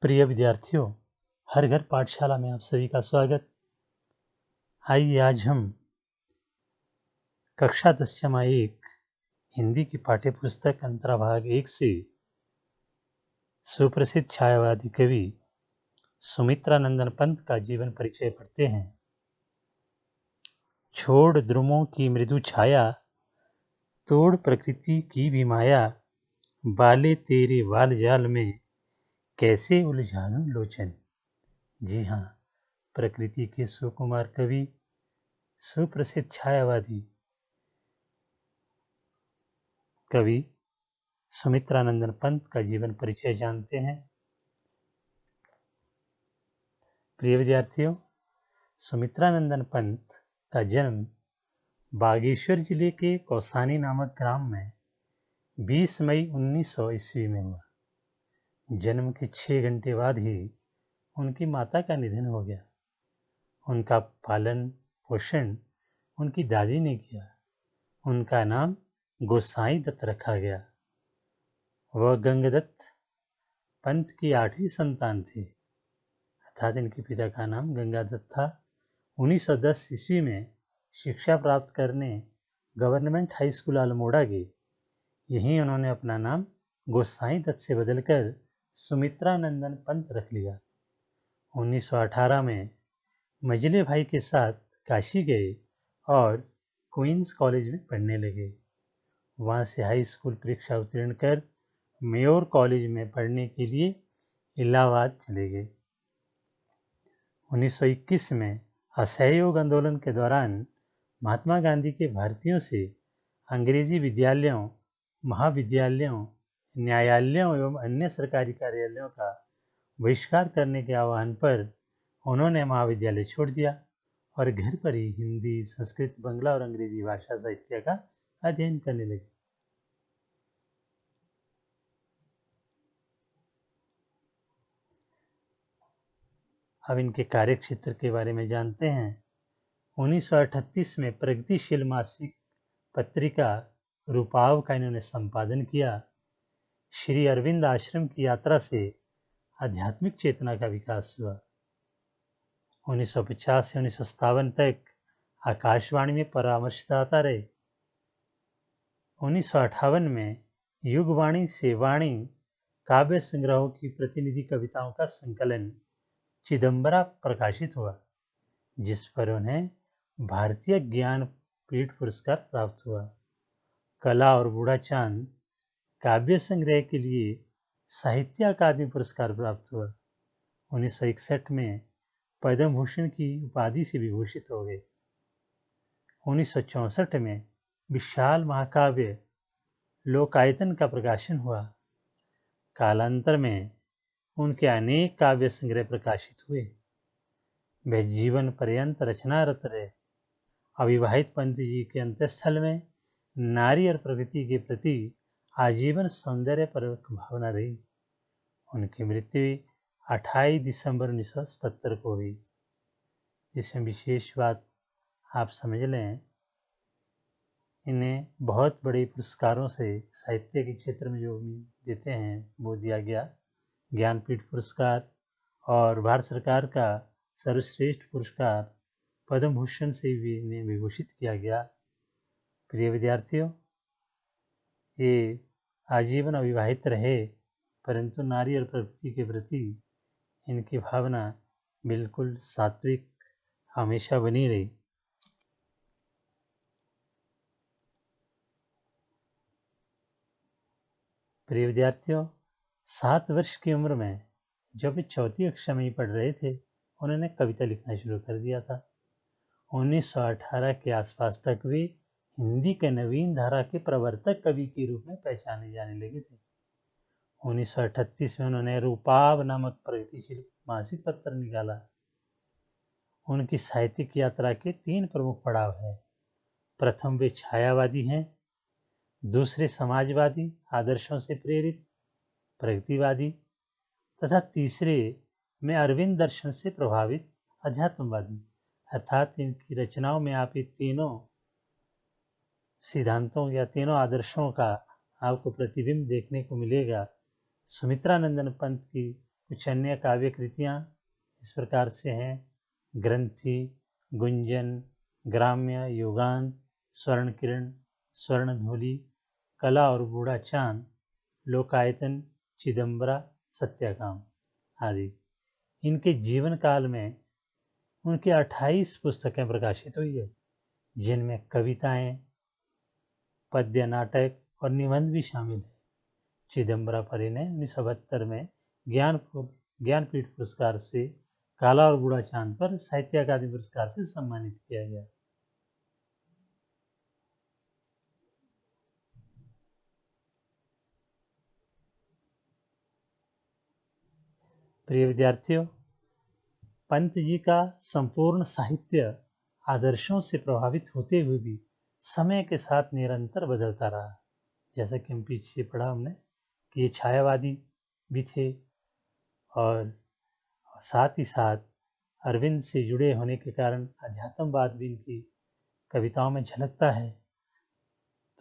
प्रिय विद्यार्थियों, हर घर पाठशाला में आप सभी का स्वागत। आइए आज हम कक्षा 10 हिंदी की पाठ्य पुस्तक अंतराभाग 1 से सुप्रसिद्ध छायावादी कवि सुमित्रानंदन पंत का जीवन परिचय पढ़ते हैं। छोड़ द्रुमों की मृदु छाया, तोड़ प्रकृति की भी माया, बाले तेरे बाल जाल में कैसे उलझाऊं लोचन। जी हाँ, प्रकृति के सुकुमार कवि सुप्रसिद्ध छायावादी कवि सुमित्रानंदन पंत का जीवन परिचय जानते हैं। प्रिय विद्यार्थियों, सुमित्रानंदन पंत का जन्म बागेश्वर जिले के कौसानी नामक ग्राम में 20 मई 1900 ईस्वी में हुआ। जन्म के 6 घंटे बाद ही उनकी माता का निधन हो गया। उनका पालन पोषण उनकी दादी ने किया। उनका नाम गोसाई दत्त रखा गया। वह गंगदत्त पंत की 8वीं संतान थे, अर्थात इनके पिता का नाम गंगादत्त था। 1910 ईस्वी में शिक्षा प्राप्त करने गवर्नमेंट हाई स्कूल अल्मोड़ा गए। यहीं उन्होंने अपना नाम गोसाई दत्त से बदलकर सुमित्रानंदन पंत रख लिया। 1918 में मजले भाई के साथ काशी गए और क्वींस कॉलेज में पढ़ने लगे। वहां से हाई स्कूल परीक्षा उत्तीर्ण कर मेयोर कॉलेज में पढ़ने के लिए इलाहाबाद चले गए। 1921 में असहयोग आंदोलन के दौरान महात्मा गांधी के भारतीयों से अंग्रेजी विद्यालयों, महाविद्यालयों, न्यायालयों एवं अन्य सरकारी कार्यालयों का बहिष्कार करने के आह्वान पर उन्होंने महाविद्यालय छोड़ दिया और घर पर ही हिंदी, संस्कृत, बंगला और अंग्रेजी भाषा साहित्य का अध्ययन करने लगे। अब इनके कार्यक्षेत्र के बारे में जानते हैं। 1938 में प्रगतिशील मासिक पत्रिका रूपाव का इन्होंने संपादन किया। श्री अरविंद आश्रम की यात्रा से आध्यात्मिक चेतना का विकास हुआ। 1950 से 1957 तक आकाशवाणी में परामर्शदाता रहे। 1958 में युगवाणी से वाणी काव्य संग्रहों की प्रतिनिधि कविताओं का संकलन चिदंबरा प्रकाशित हुआ, जिस पर उन्हें भारतीय ज्ञानपीठ पुरस्कार प्राप्त हुआ। कला और बूढ़ा चांद काव्य संग्रह के लिए साहित्य अकादमी पुरस्कार प्राप्त हुआ। 1961 में पद्म भूषण की उपाधि से विभूषित हो गए। 1964 में विशाल महाकाव्य लोकायतन का प्रकाशन हुआ। कालांतर में उनके अनेक काव्य संग्रह प्रकाशित हुए। वह जीवन पर्यंत रचनारत रहे। अविवाहित पंत जी के अंतस्थल में नारी और प्रकृति के प्रति आजीवन सौंदर्य परक भावना रही। उनकी मृत्यु 28 दिसंबर 1977 को हुई। इसमें विशेष बात आप समझ लें, इन्हें बहुत बड़े पुरस्कारों से साहित्य के क्षेत्र में जो देते हैं वो दिया गया। ज्ञानपीठ पुरस्कार और भारत सरकार का सर्वश्रेष्ठ पुरस्कार पद्म भूषण से भी इन्हें विभूषित किया गया। प्रिय विद्यार्थियों, ये आजीवन अविवाहित रहे, परंतु नारी और प्रकृति के प्रति इनकी भावना बिल्कुल सात्विक हमेशा बनी रही। प्रिय विद्यार्थियों, 7 वर्ष की उम्र में जब वे 4वीं कक्षा में पढ़ रहे थे, उन्होंने कविता लिखना शुरू कर दिया था। 1918 के आसपास तक वे हिंदी के नवीन धारा के प्रवर्तक कवि के रूप में पहचाने जाने लगे थे। 1938 में उन्होंने रूपाव नामक प्रगतिशील मासिक पत्र निकाला। उनकी साहित्यिक यात्रा के 3 प्रमुख पड़ाव हैं। प्रथम, वे छायावादी हैं। दूसरे, समाजवादी आदर्शों से प्रेरित प्रगतिवादी, तथा तीसरे में अरविंद दर्शन से प्रभावित अध्यात्मवादी। अर्थात इनकी रचनाओं में आप ये तीनों सिद्धांतों या तीनों आदर्शों का आपको प्रतिबिंब देखने को मिलेगा। सुमित्रानंदन पंत की कुछ अन्य काव्य कृतियाँ इस प्रकार से हैं: ग्रंथि, गुंजन, ग्राम्य, युगान, स्वर्ण किरण, स्वर्णधूलि, कला और बूढ़ा चांद, लोकायतन, चिदंबरा, सत्याकाम आदि। इनके जीवन काल में उनकी 28 पुस्तकें प्रकाशित हुई है, जिनमें कविताएं, पद्य, नाटक और निबंध भी शामिल है। चिदंबरा परी ने 1972 में ज्ञानपीठ पुरस्कार से काला और बूढ़ा चांद पर साहित्य अकादमी पुरस्कार से सम्मानित किया गया। प्रिय विद्यार्थियों, पंत जी का संपूर्ण साहित्य आदर्शों से प्रभावित होते हुए भी समय के साथ निरंतर बदलता रहा। जैसा कि हम पीछे पढ़ा हमने कि ये छायावादी भी थे और साथ ही साथ अरविंद से जुड़े होने के कारण अध्यात्मवाद भी इनकी कविताओं में झलकता है।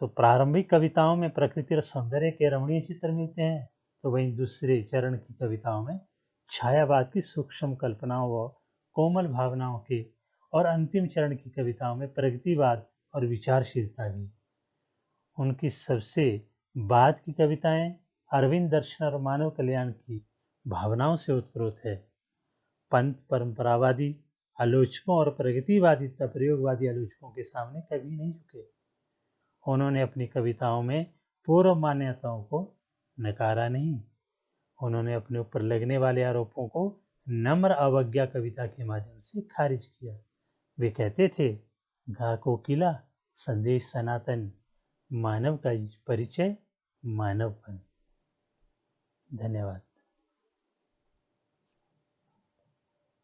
तो प्रारंभिक कविताओं में प्रकृति और सौंदर्य के रमणीय चित्र मिलते हैं, तो वहीं दूसरे चरण की कविताओं में छायावाद की सूक्ष्म कल्पनाओं व कोमल भावनाओं के, और अंतिम चरण की कविताओं में प्रगतिवाद और विचारशीलता भी। उनकी सबसे बाद की कविताएं अरविंद दर्शन और मानव कल्याण की भावनाओं से उत्प्रोत है। पंत परंपरावादी आलोचकों और प्रगतिवादी तथा प्रयोगवादी आलोचकों के सामने कभी नहीं झुके। उन्होंने अपनी कविताओं में पूर्व मान्यताओं को नकारा नहीं। उन्होंने अपने ऊपर लगने वाले आरोपों को नम्र अवज्ञा कविता के माध्यम से खारिज किया। वे कहते थे, गा कोकिला, संदेश सनातन, मानव का परिचय मानवपन। धन्यवाद।